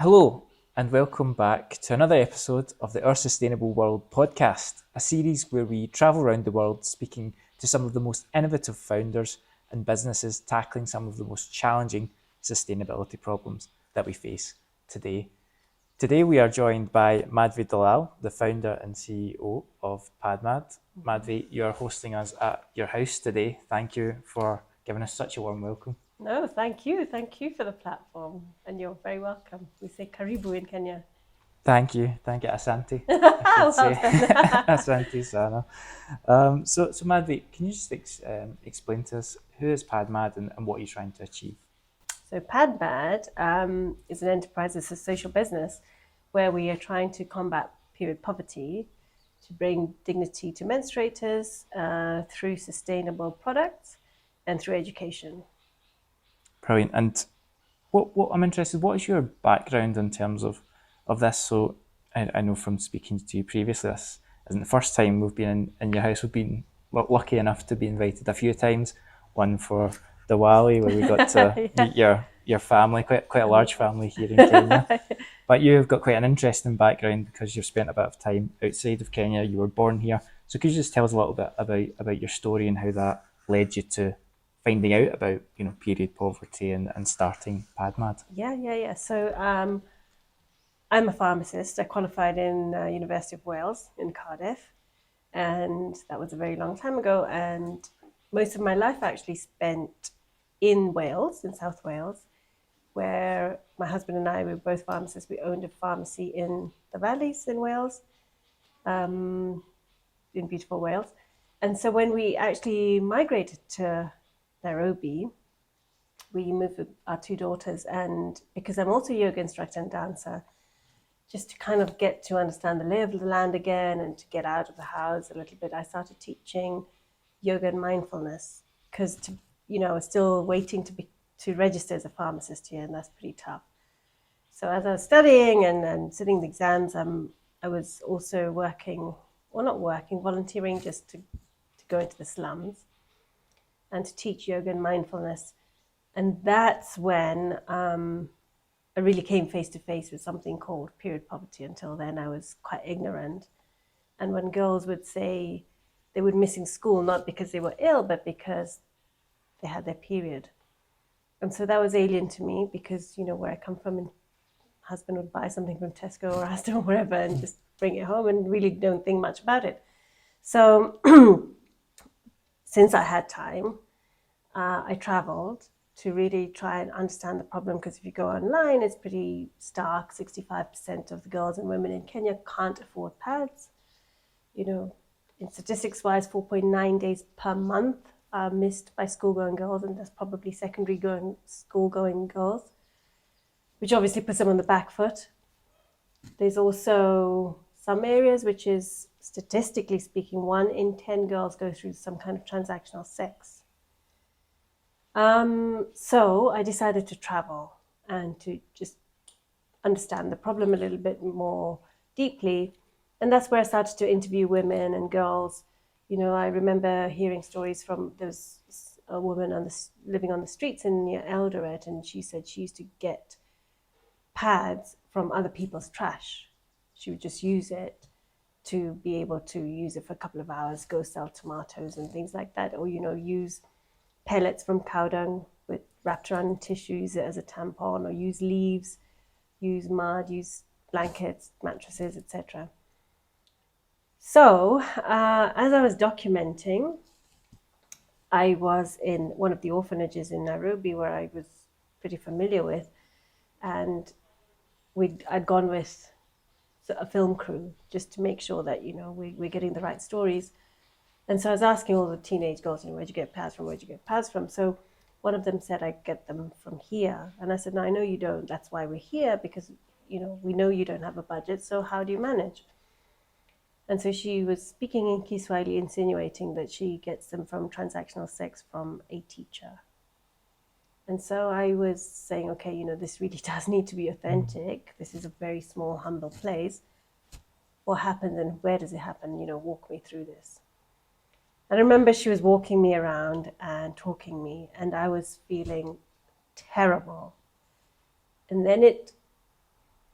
Hello, and welcome back to another episode of the Our Sustainable World podcast, a series where we travel around the world speaking to some of the most innovative founders and businesses tackling some of the most challenging sustainability problems that we face today. Today we are joined by Madhvi Dalal, the founder and CEO of PadMad. Madhvi, you are hosting us at your house today. Thank you for giving us such a warm welcome. No, thank you. Thank you for the platform. And you're very welcome. We say karibu in Kenya. Thank you. Asante, I Well should say. done. Asante Sana. So Madhvi, can you just explain to us who is PadMad and what you're trying to achieve? So PadMad is an enterprise, it's a social business where we are trying to combat period poverty, to bring dignity to menstruators through sustainable products and through education. Brilliant. And what I'm interested, what is your background in terms of this? So I know from speaking to you previously, this isn't the first time we've been in your house. We've been lucky enough to be invited a few times. One for Diwali, where we got to meet your family, quite a large family here in Kenya. But you've got quite an interesting background because you've spent a bit of time outside of Kenya. You were born here. So could you just tell us a little bit about your story and how that led you to finding out about period poverty and starting PadMad? Yeah. So I'm a pharmacist. I qualified in University of Wales in Cardiff, and that was a very long time ago. And most of my life actually spent in Wales, in South Wales, where my husband and I were both pharmacists. We owned a pharmacy in the valleys in Wales, in beautiful Wales. And so when we actually migrated to Nairobi, we moved with our two daughters, and because I'm also a yoga instructor and dancer, just to kind of get to understand the lay of the land again and to get out of the house a little bit, I started teaching yoga and mindfulness because I was still waiting to register as a pharmacist here, and that's pretty tough. So as I was studying and sitting the exams, I was also volunteering just to go into the slums and to teach yoga and mindfulness. And that's when I really came face to face with something called period poverty. Until then, I was quite ignorant. And when girls would say they would miss in school, not because they were ill, but because they had their period. And so that was alien to me because, where I come from, and husband would buy something from Tesco or Asda or wherever and just bring it home and really don't think much about it. So since I had time, I traveled to really try and understand the problem, because if you go online, it's pretty stark. 65% of the girls and women in Kenya can't afford pads. In statistics-wise, 4.9 days per month are missed by school-going girls, and that's probably school-going girls, which obviously puts them on the back foot. There's also some areas which is, statistically speaking, 1 in 10 girls go through some kind of transactional sex. So I decided to travel and to just understand the problem a little bit more deeply. And that's where I started to interview women and girls. I remember hearing stories from, there's a woman living on the streets near Eldoret, and she said she used to get pads from other people's trash. She would just use it to be able to use it for a couple of hours, go sell tomatoes and things like that, or, use pellets from cow dung wrapped around tissue, use it as a tampon, or use leaves, use mud, use blankets, mattresses, etc. So as I was documenting, I was in one of the orphanages in Nairobi where I was pretty familiar with, and I'd gone with a film crew just to make sure that we're getting the right stories. And so I was asking all the teenage girls, where'd you get pads from? So one of them said, I get them from here. And I said, no, I know you don't. That's why we're here, because, we know you don't have a budget. So how do you manage? And so she was speaking in Kiswahili, insinuating that she gets them from transactional sex from a teacher. And so I was saying, okay, this really does need to be authentic. This is a very small, humble place. What happens and where does it happen? Walk me through this. And I remember she was walking me around and talking me, and I was feeling terrible. And then it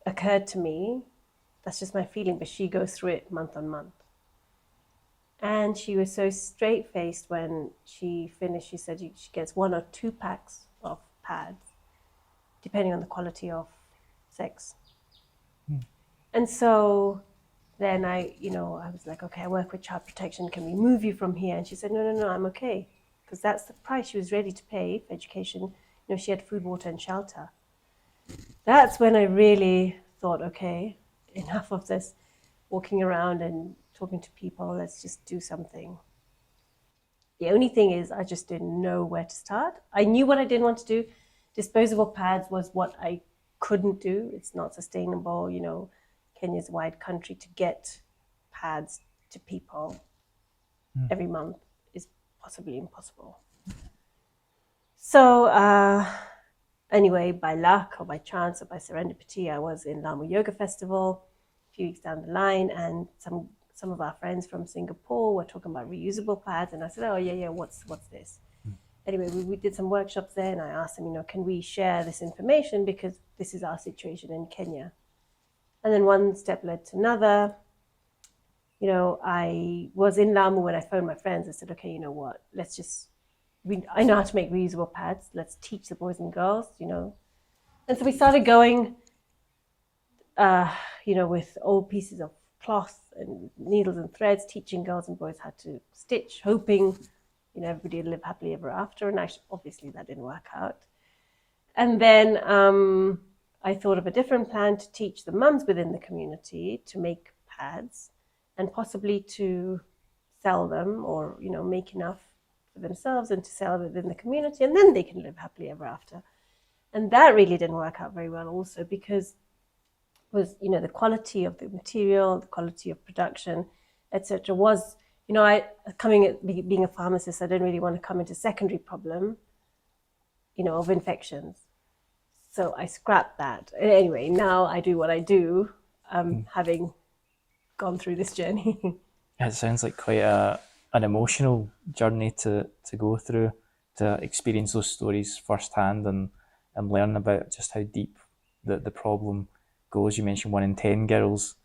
occurred to me. That's just my feeling, but she goes through it month on month. And she was so straight-faced when she finished. She said she gets 1 or 2 packs of pads, depending on the quality of sex. And so then I was like, okay, I work with child protection. Can we move you from here? And she said, no, I'm okay. Because that's the price she was ready to pay for education. She had food, water, and shelter. That's when I really thought, okay, enough of this walking around and talking to people. Let's just do something. The only thing is, I just didn't know where to start. I knew what I didn't want to do. Disposable pads was what I couldn't do. It's not sustainable. Kenya's a wide country. To get pads to people every month is possibly impossible. So anyway, by luck or by chance or by serendipity, I was in Lamu Yoga Festival a few weeks down the line, and some of our friends from Singapore were talking about reusable pads, and I said, oh yeah, what's this? Anyway, we did some workshops there, and I asked them, can we share this information, because this is our situation in Kenya. And then one step led to another. I was in Lamu when I phoned my friends. I said, okay, you know what, I know how to make reusable pads. Let's teach the boys and girls, And so we started going, with old pieces of cloth and needles and threads, teaching girls and boys how to stitch, hoping, everybody would live happily ever after. And actually, obviously, that didn't work out. And then I thought of a different plan to teach the mums within the community to make pads and possibly to sell them, or, make enough for themselves and to sell within the community, and then they can live happily ever after. And that really didn't work out very well also, because was the quality of the material, the quality of production, etc. was, I being a pharmacist, I didn't really want to come into secondary problem, of infections. So I scrapped that. Anyway, now I do what I do, having gone through this journey. It sounds like quite an emotional journey to go through, to experience those stories firsthand and learn about just how deep the problem goes. You mentioned 1 in 10 girls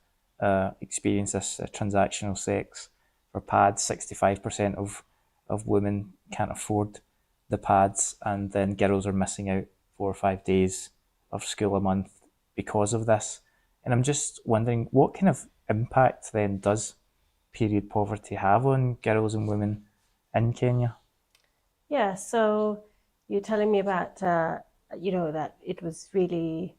experience this transactional sex for pads. 65% of women can't afford the pads, and then girls are missing out 4 or 5 days of school a month because of this. And I'm just wondering, what kind of impact then does period poverty have on girls and women in Kenya? Yeah, so you're telling me about, that it was really,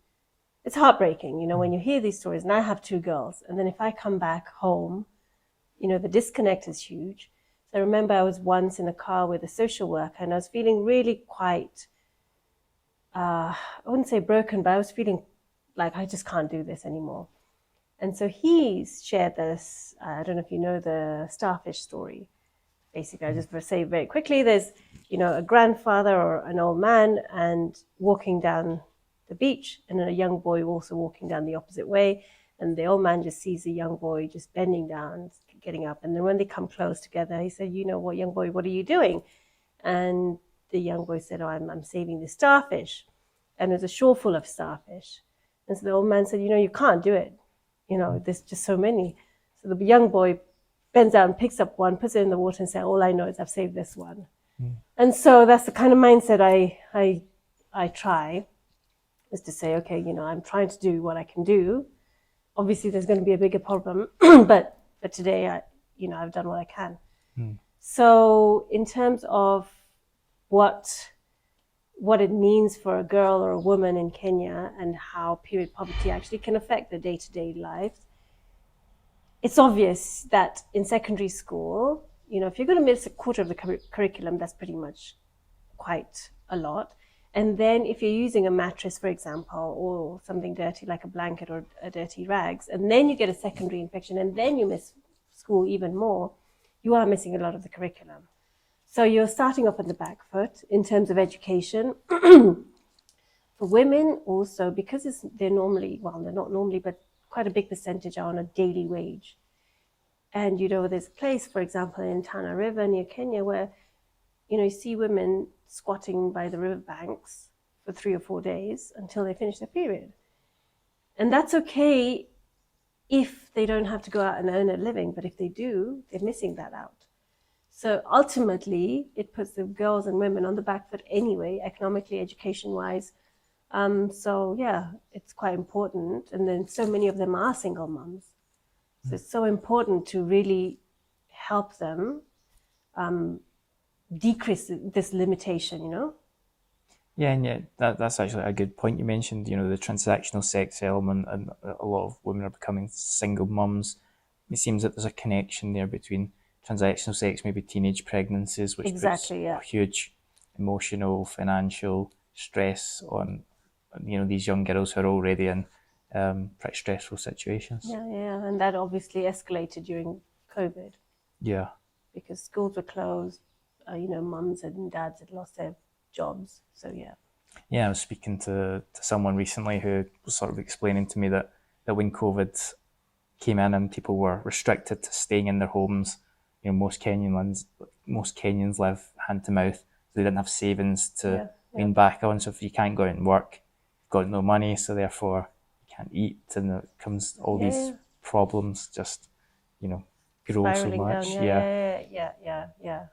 it's heartbreaking, when you hear these stories. And I have 2 girls. And then if I come back home, the disconnect is huge. So I remember I was once in a car with a social worker, and I was feeling really quite, I wouldn't say broken, but I was feeling like I just can't do this anymore. And so he's shared this, I don't know if you know the starfish story. Basically, I just say very quickly, there's, a grandfather or an old man and walking down the beach, and a young boy also walking down the opposite way. And the old man just sees the young boy just bending down, getting up. And then when they come close together, he said, what, young boy, what are you doing? And the young boy said, oh, I'm saving the starfish. And there's a shore full of starfish. And so the old man said, you can't do it. There's just so many. So the young boy bends down, picks up one, puts it in the water, and says, all I know is I've saved this one. And so that's the kind of mindset I try, is to say, okay, I'm trying to do what I can do. Obviously, there's going to be a bigger problem, but today, I've done what I can. So in terms of what it means for a girl or a woman in Kenya, and how period poverty actually can affect their day-to-day lives, it's obvious that in secondary school, if you're going to miss a quarter of the curriculum, that's pretty much quite a lot. And then if you're using a mattress, for example, or something dirty like a blanket or a dirty rags, and then you get a secondary infection, and then you miss school even more, you are missing a lot of the curriculum. So you're starting off on the back foot in terms of education. For women also, because they're normally, well, they're not normally, but quite a big percentage are on a daily wage. And, there's a place, for example, in Tana River near Kenya where, you see women squatting by the riverbanks for 3 or 4 days until they finish their period. And that's okay if they don't have to go out and earn a living, but if they do, they're missing that out. So ultimately, it puts the girls and women on the back foot anyway, economically, education-wise. So yeah, it's quite important. And then so many of them are single moms. So it's so important to really help them decrease this limitation, you know? Yeah, and yeah, that's actually a good point. You mentioned, the transactional sex element, and a lot of women are becoming single mums. It seems that there's a connection there between transactional sex, maybe teenage pregnancies, which puts Exactly, yeah. a huge emotional, financial stress on, these young girls who are already in pretty stressful situations. Yeah, yeah. And that obviously escalated during COVID Yeah. because schools were closed, mums and dads had lost their jobs. So yeah. Yeah, I was speaking to someone recently who was sort of explaining to me that when COVID came in and people were restricted to staying in their homes. Most Kenyans live hand to mouth, so they didn't have savings to Yeah, yeah. lean back on. So if you can't go out and work, you've got no money, so therefore you can't eat, and it comes all Yeah, these yeah. problems just you know grow so Spiraling down. much. Yeah, Yeah, yeah, yeah, yeah, yeah.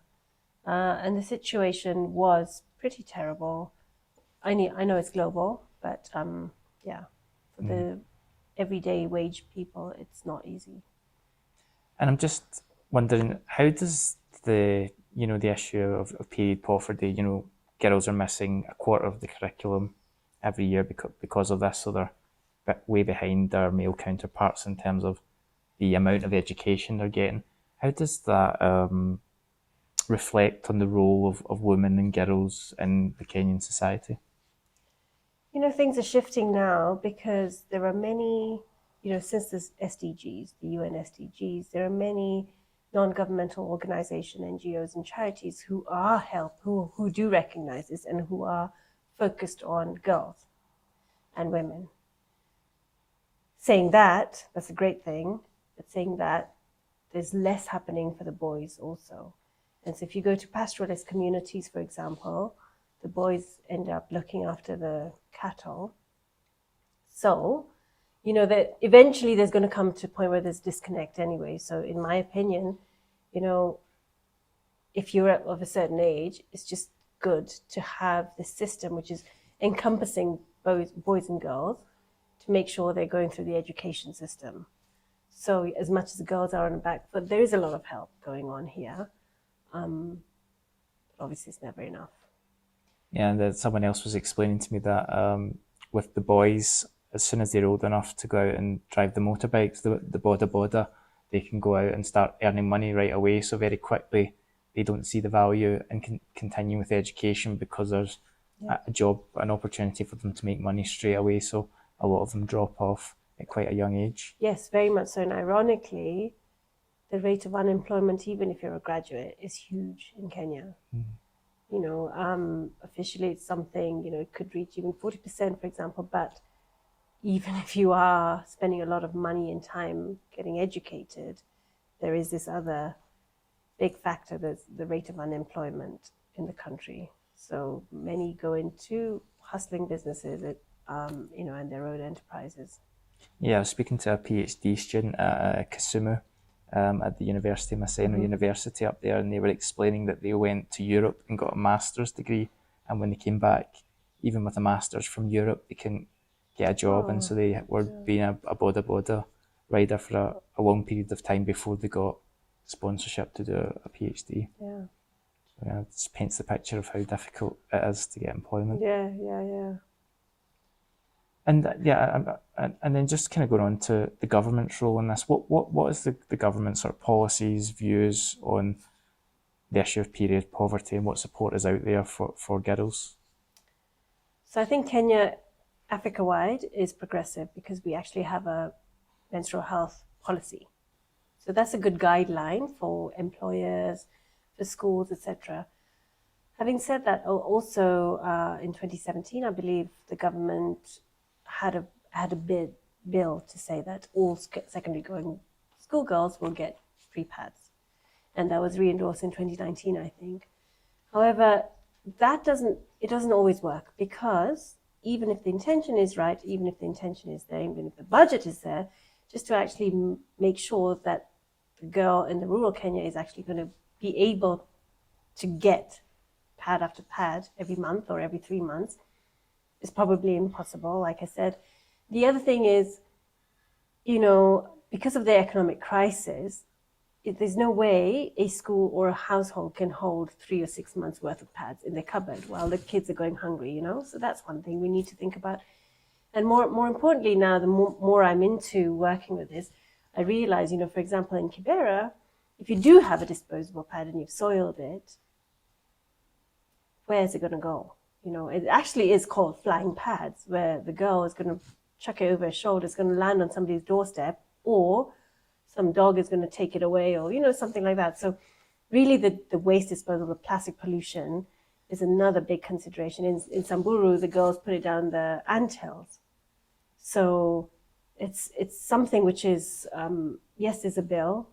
And the situation was pretty terrible. I know it's global, but yeah, for the everyday wage people, it's not easy. and I'm just wondering, how does the issue of period poverty, girls are missing a quarter of the curriculum every year because of this, so they're way behind their male counterparts in terms of the amount of education they're getting. How does that reflect on the role of women and girls in the Kenyan society? Things are shifting now because there are many, since the SDGs, the UN SDGs, there are many non-governmental organizations, NGOs, and charities who do recognize this and who are focused on girls and women. Saying that, that's a great thing, but saying that there's less happening for the boys also. And so if you go to pastoralist communities, for example, the boys end up looking after the cattle. So, that eventually there's going to come to a point where there's disconnect anyway. So in my opinion, if you're of a certain age, it's just good to have this system which is encompassing both boys and girls to make sure they're going through the education system. So as much as the girls are on the back foot, there is a lot of help going on here. Obviously, it's never enough. Yeah, and someone else was explaining to me that with the boys, as soon as they're old enough to go out and drive the motorbikes, the boda boda, they can go out and start earning money right away. So very quickly, they don't see the value in continuing with education because there's a job, an opportunity for them to make money straight away. So a lot of them drop off at quite a young age. Yes, very much so. And ironically, the rate of unemployment, even if you're a graduate, is huge in Kenya. Officially it's something, it could reach even 40%, for example, but even if you are spending a lot of money and time getting educated, there is this other big factor, that's the rate of unemployment in the country. So many go into hustling businesses, and their own enterprises. Yeah, I was speaking to a PhD student at Kisumu at the University, Maseno University up there, and they were explaining that they went to Europe and got a master's degree, and when they came back, even with a master's from Europe, they couldn't get a job, and so they were being a boda boda rider for a long period of time before they got sponsorship to do a PhD. Yeah. So yeah, it just paints the picture of how difficult it is to get employment. Yeah, yeah, yeah. And yeah, and then just kind of going on to the government's role in this. What is the government's sort of policies, views on the issue of period poverty, and what support is out there for girls? So I think Kenya, Africa-wide, is progressive because we actually have a menstrual health policy. So that's a good guideline for employers, for schools, etc. Having said that, also in 2017, I believe the government had a bill to say that all secondary going schoolgirls will get free pads, and that was re-endorsed in 2019, I think. However, it doesn't always work because even if the intention is right, even if the intention is there, even if the budget is there, just to actually make sure that the girl in the rural Kenya is actually going to be able to get pad after pad every month or every 3 months is probably impossible, like I said. The other thing is, because of the economic crisis, there's no way a school or a household can hold 3 or 6 months worth of pads in their cupboard while the kids are going hungry, So that's one thing we need to think about. And more importantly now, the more I'm into working with this, I realize, for example, in Kibera, if you do have a disposable pad and you've soiled it, where's it going to go? It actually is called flying pads, where the girl is going to chuck it over her shoulder, it's going to land on somebody's doorstep, or some dog is going to take it away, or, something like that. So really the waste disposal, the plastic pollution is another big consideration. In Samburu, the girls put it down the anthills. So it's something which is, yes, there's a bill,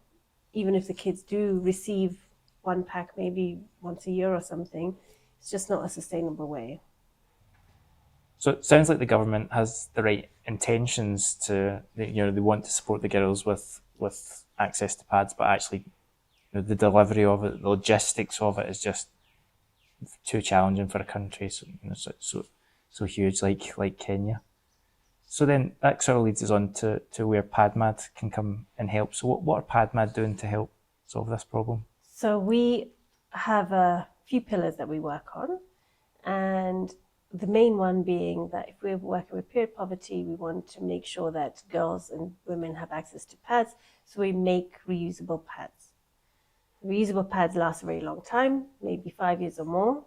even if the kids do receive one pack maybe once a year or something, it's just not a sustainable way. So it sounds like the government has the right intentions to, they want to support the girls with access to pads, but actually, the delivery of it, the logistics of it is just too challenging for a country so huge like Kenya. So then that sort of leads us on to where PadMad can come and help. So what are PadMad doing to help solve this problem? So we have a few pillars that we work on, and the main one being that if we're working with period poverty, we want to make sure that girls and women have access to pads, so we make reusable pads. Reusable pads last a very long time, maybe 5 years or more.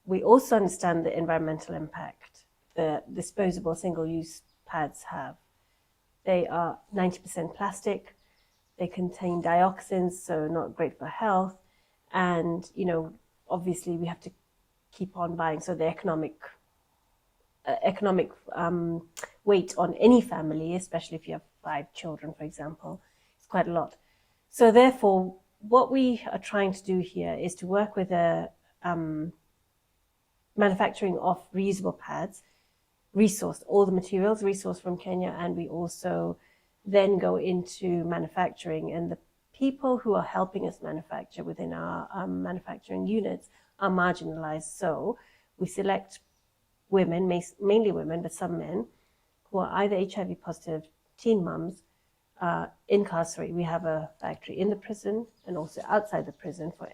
We also understand the environmental impact the disposable single-use pads have. They are 90% plastic, they contain dioxins, so not great for health, and obviously we have to keep on buying, so the economic weight on any family, especially if you have 5 children, for example, is quite a lot. So therefore, what we are trying to do here is to work with a manufacturing of reusable pads, resource all the materials, resource from Kenya, and we also then go into manufacturing, and the people who are helping us manufacture within our manufacturing units are marginalized. So we select women, mainly women, but some men, who are either HIV positive, teen mums, incarcerated. We have a factory in the prison and also outside the prison for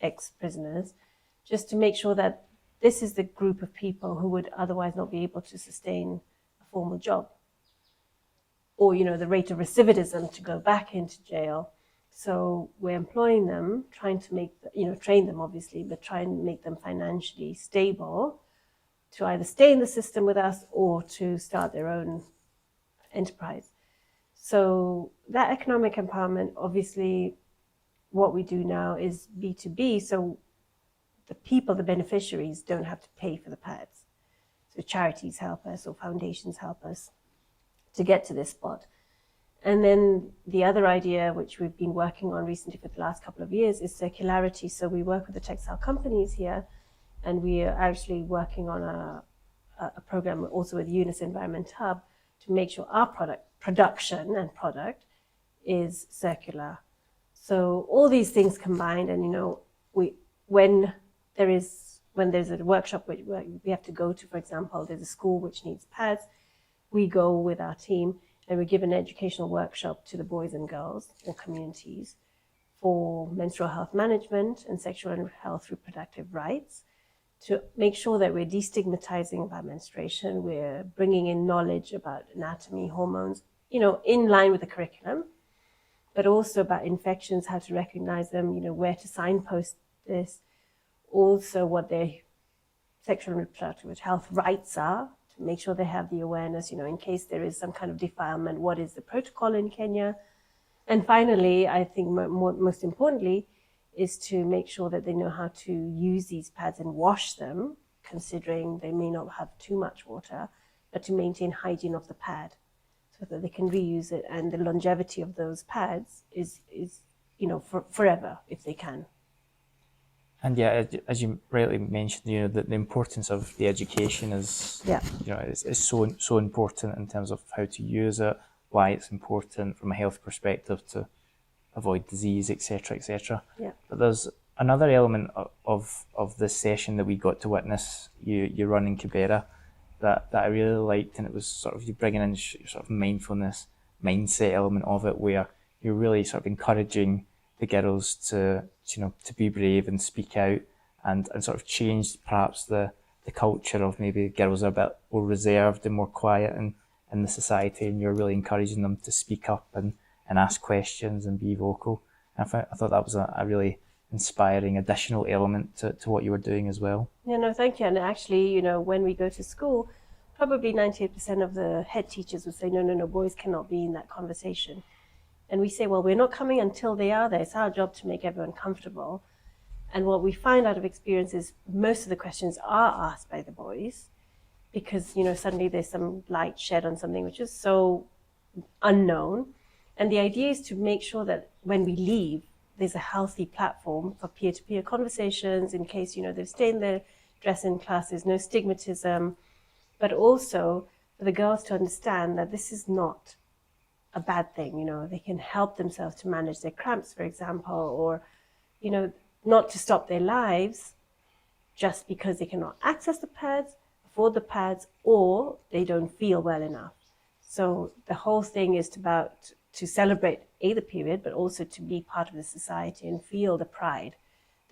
ex-prisoners, just to make sure that this is the group of people who would otherwise not be able to sustain a formal job, or the rate of recidivism to go back into jail. So we're employing them, trying to make train them obviously, but try and make them financially stable to either stay in the system with us or to start their own enterprise. So that economic empowerment, obviously, what we do now is B2B. So the people, the beneficiaries, don't have to pay for the pads. So charities help us or foundations help us to get to this spot. And then the other idea, which we've been working on recently for the last couple of years, is circularity. So we work with the textile companies here, and we are actually working on a program also with Eunice Environment Hub to make sure our production and product is circular. So all these things combined, and when there's a workshop where we have to go to, for example, there's a school which needs pads, we go with our team and we give an educational workshop to the boys and girls or communities for menstrual health management and sexual and health reproductive rights, to make sure that we're destigmatizing about menstruation, we're bringing in knowledge about anatomy, hormones, in line with the curriculum, but also about infections, how to recognize them, where to signpost this, also what their sexual and reproductive health rights are, to make sure they have the awareness, in case there is some kind of defilement, what is the protocol in Kenya. And finally, I think most importantly, is to make sure that they know how to use these pads and wash them, considering they may not have too much water, but to maintain hygiene of the pad so that they can reuse it, and the longevity of those pads is for forever if they can. And yeah, as you rightly mentioned, the importance of the education is, Yeah. is so important in terms of how to use it, why it's important from a health perspective to avoid disease, etc., etc. Yeah. But there's another element of this session that we got to witness you run in Kibera that I really liked, and it was sort of you bringing in sort of mindfulness mindset element of it, where you're really sort of encouraging the girls to be brave and speak out, and sort of change perhaps the culture of maybe girls are a bit more reserved and more quiet in the society, and you're really encouraging them to speak up and ask questions and be vocal. And I thought that was a really inspiring additional element to what you were doing as well. Yeah, no, thank you. And actually, when we go to school, probably 98% of the head teachers would say, no, no, no, boys cannot be in that conversation. And we say, well, we're not coming until they are there. It's our job to make everyone comfortable. And what we find out of experience is most of the questions are asked by the boys because, suddenly there's some light shed on something which is so unknown. And the idea is to make sure that when we leave, there's a healthy platform for peer-to-peer conversations in case, they've stayed in their dress-in classes, no stigmatism, but also for the girls to understand that this is not a bad thing. They can help themselves to manage their cramps, for example, or, not to stop their lives just because they cannot access the pads, afford the pads, or they don't feel well enough. So the whole thing is about to celebrate the period, but also to be part of the society and feel the pride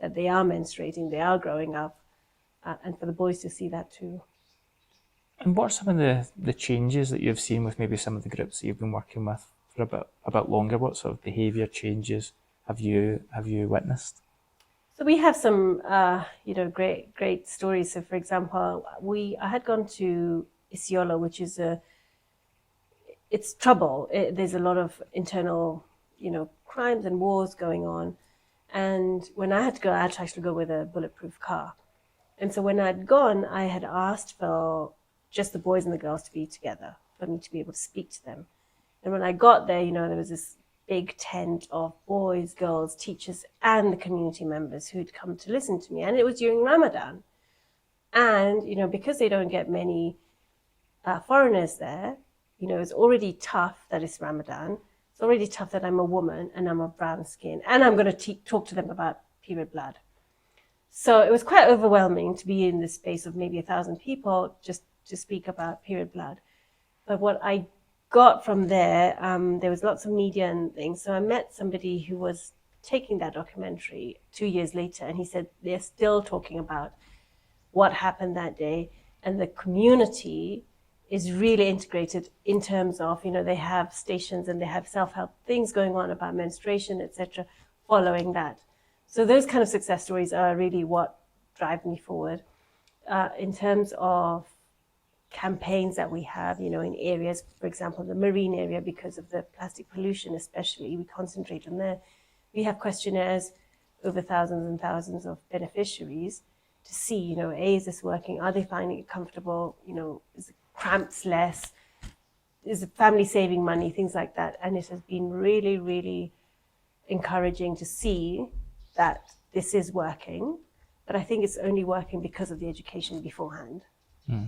that they are menstruating, they are growing up, and for the boys to see that too. And what are some of the changes that you've seen with maybe some of the groups that you've been working with for a bit longer? What sort of behaviour changes have you witnessed? So we have some, great stories. So, for example, I had gone to Isiolo, which is it's trouble. There's a lot of internal, crimes and wars going on. And when I had to go, I had to actually go with a bulletproof car. And so when I'd gone, I had asked for just the boys and the girls to be together for me to be able to speak to them. And when I got there, there was this big tent of boys, girls, teachers, and the community members who'd come to listen to me. And it was during Ramadan. And, because they don't get many foreigners there, it's already tough that it's Ramadan. It's already tough that I'm a woman and I'm of brown skin. And I'm going to talk to them about period blood. So it was quite overwhelming to be in this space of maybe 1,000 people just to speak about period blood. But what I got from there was lots of media and things. So I met somebody who was taking that documentary 2 years later, and he said they're still talking about what happened that day, and the community is really integrated in terms of, they have stations and they have self-help things going on about menstruation, etc., following that. So those kind of success stories are really what drive me forward. In terms of campaigns that we have, in areas, for example, the marine area, because of the plastic pollution especially, we concentrate on there. We have questionnaires, over thousands and thousands of beneficiaries, to see, is this working? Are they finding it comfortable? Is the cramps less? Is the family saving money? Things like that. And it has been really, really encouraging to see that this is working. But I think it's only working because of the education beforehand.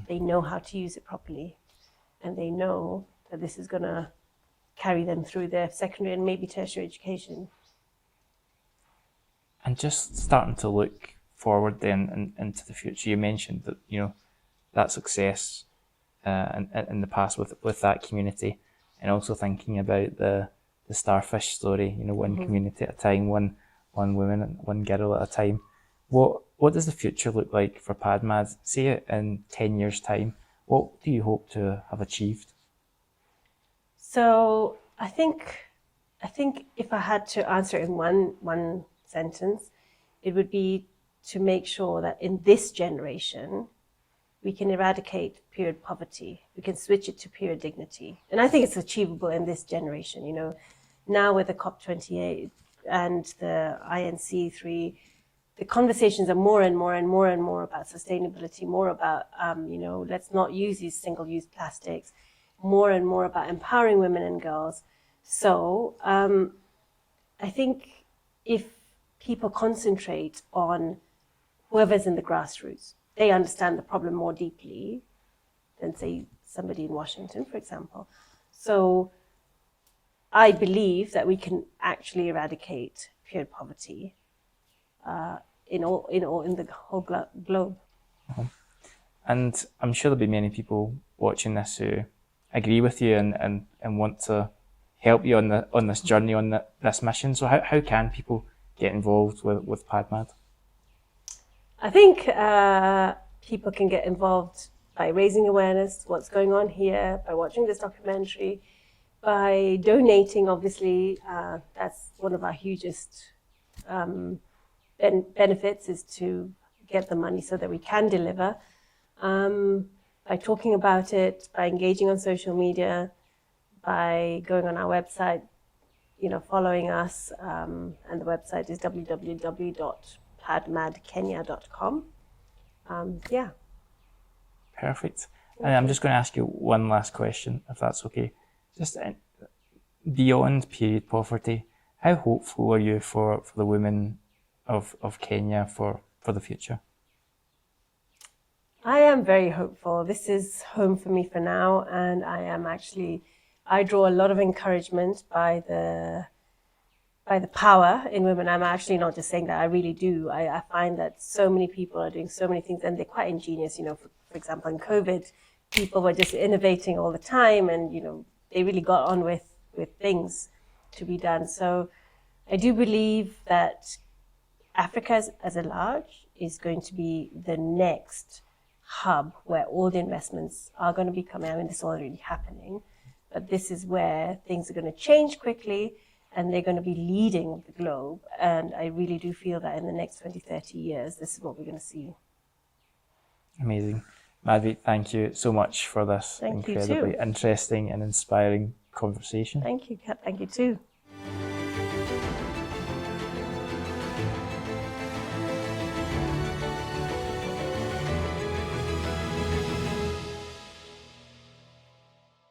They know how to use it properly, and they know that this is going to carry them through their secondary and maybe tertiary education. And just starting to look forward then into the future, you mentioned that that success in the past with that community, and also thinking about the starfish story. One community at a time, one woman, one girl at a time. What does the future look like for PadMad? Say it in 10 years' time. What do you hope to have achieved? So I think if I had to answer in one sentence, it would be to make sure that in this generation, we can eradicate period poverty. We can switch it to period dignity. And I think it's achievable in this generation. Now with the COP28 and the INC3, the conversations are more and more and more and more about sustainability, more about, let's not use these single-use plastics, more and more about empowering women and girls. So I think if people concentrate on whoever's in the grassroots. They understand the problem more deeply than, say, somebody in Washington, for example. So I believe that we can actually eradicate period poverty in the whole globe. And I'm sure there'll be many people watching this who agree with you and want to help you on this journey, on this mission. So how can people get involved with PadMad? I think people can get involved by raising awareness what's going on here, by watching this documentary, by donating. Obviously, that's one of our hugest benefits, is to get the money so that we can deliver. By talking about it, by engaging on social media, by going on our website, following us, and the website is www.padmadkenya.com. Yeah. Perfect. And I'm just going to ask you one last question, if that's okay. Just beyond period poverty, how hopeful are you for the women of Kenya for the future? I am very hopeful. This is home for me for now, and I draw a lot of encouragement by the power in women. I'm actually not just saying that, I really do. I find that so many people are doing so many things, and they're quite ingenious. For example, in COVID, people were just innovating all the time, and they really got on with things to be done. So I do believe that Africa as a large is going to be the next hub where all the investments are going to be coming. I mean, this is already happening, but this is where things are going to change quickly, and they're going to be leading the globe. And I really do feel that in the next 20, 30 years, this is what we're going to see. Amazing. Madhvi, thank you so much for this incredibly interesting and inspiring conversation. Thank you, Kat. Thank you too.